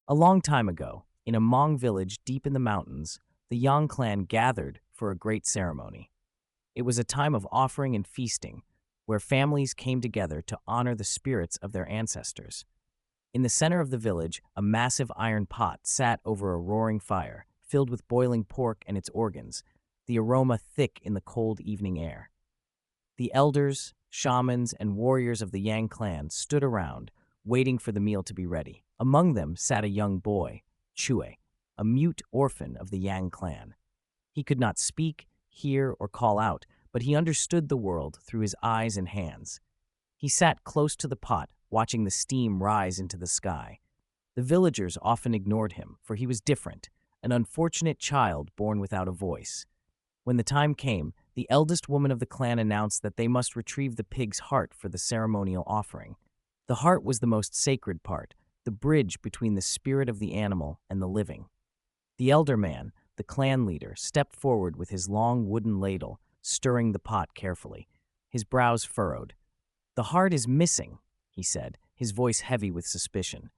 A long time ago, in a Hmong village deep in the mountains, the Yang clan gathered for a great ceremony. It was a time of offering and feasting, where families came together to honor the spirits of their ancestors. In the center of the village, a massive iron pot sat over a roaring fire, filled with boiling pork and its organs, the aroma thick in the cold evening air. The elders, shamans, and warriors of the Yang clan stood around, waiting for the meal to be ready. Among them sat a young boy, Chue, a mute orphan of the Yang clan. He could not speak, hear, or call out, but he understood the world through his eyes and hands. He sat close to the pot, watching the steam rise into the sky. The villagers often ignored him, for he was different, an unfortunate child born without a voice. When the time came, the eldest woman of the clan announced that they must retrieve the pig's heart for the ceremonial offering. The heart was the most sacred part, the bridge between the spirit of the animal and the living. The elder man, the clan leader, stepped forward with his long wooden ladle, stirring the pot carefully. His brows furrowed. "The heart is missing," he said, his voice heavy with suspicion.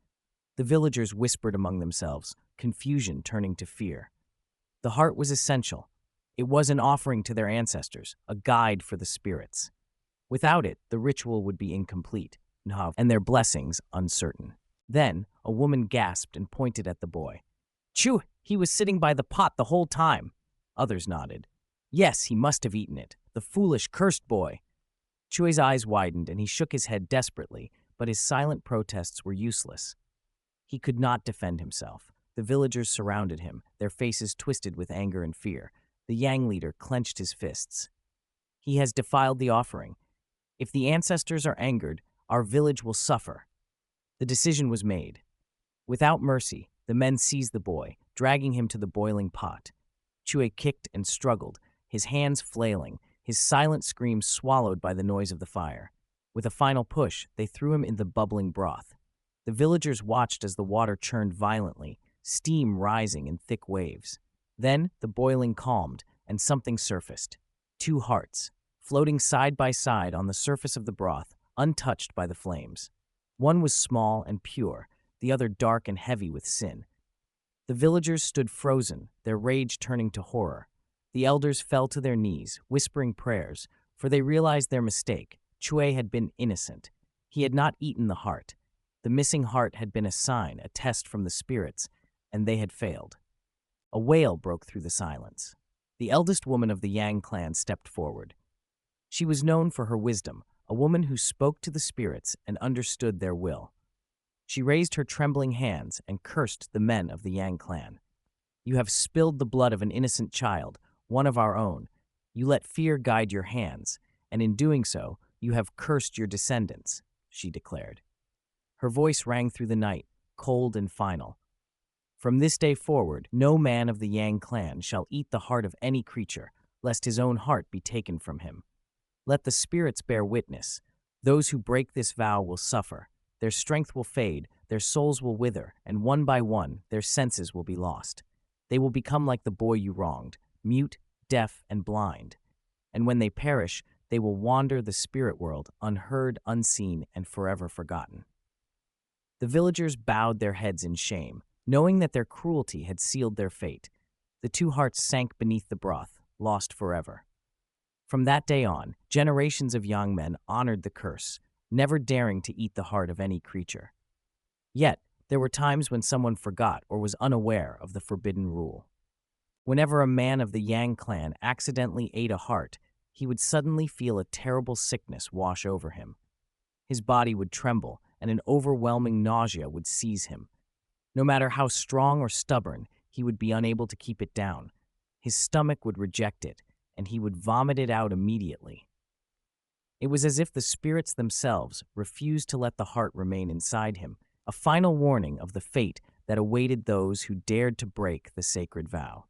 The villagers whispered among themselves, confusion turning to fear. The heart was essential. It was an offering to their ancestors, a guide for the spirits. Without it, the ritual would be incomplete, and their blessings uncertain. Then, a woman gasped and pointed at the boy. "Chew, he was sitting by the pot the whole time." Others nodded. "Yes, he must have eaten it. The foolish, cursed boy." Chue's eyes widened and he shook his head desperately, but his silent protests were useless. He could not defend himself. The villagers surrounded him, their faces twisted with anger and fear. The Yang leader clenched his fists. "He has defiled the offering. If the ancestors are angered, our village will suffer." The decision was made. Without mercy, the men seized the boy, dragging him to the boiling pot. Chue kicked and struggled, his hands flailing, his silent screams swallowed by the noise of the fire. With a final push, they threw him in the bubbling broth. The villagers watched as the water churned violently, steam rising in thick waves. Then the boiling calmed, and something surfaced. Two hearts, floating side by side on the surface of the broth, untouched by the flames. One was small and pure, the other dark and heavy with sin. The villagers stood frozen, their rage turning to horror. The elders fell to their knees, whispering prayers, for they realized their mistake. Chue had been innocent. He had not eaten the heart. The missing heart had been a sign, a test from the spirits, and they had failed. A wail broke through the silence. The eldest woman of the Yang clan stepped forward. She was known for her wisdom, a woman who spoke to the spirits and understood their will. She raised her trembling hands and cursed the men of the Yang clan. "You have spilled the blood of an innocent child, one of our own. You let fear guide your hands, and in doing so, you have cursed your descendants," she declared. Her voice rang through the night, cold and final. "From this day forward, no man of the Yang clan shall eat the heart of any creature, lest his own heart be taken from him. Let the spirits bear witness. Those who break this vow will suffer. Their strength will fade, their souls will wither, and one by one, their senses will be lost. They will become like the boy you wronged, mute, deaf, and blind. And when they perish, they will wander the spirit world, unheard, unseen, and forever forgotten." The villagers bowed their heads in shame, knowing that their cruelty had sealed their fate. The two hearts sank beneath the broth, lost forever. From that day on, generations of young men honored the curse, never daring to eat the heart of any creature. Yet, there were times when someone forgot or was unaware of the forbidden rule. Whenever a man of the Yang clan accidentally ate a heart, he would suddenly feel a terrible sickness wash over him. His body would tremble, and an overwhelming nausea would seize him. No matter how strong or stubborn, he would be unable to keep it down. His stomach would reject it, and he would vomit it out immediately. It was as if the spirits themselves refused to let the heart remain inside him, a final warning of the fate that awaited those who dared to break the sacred vow.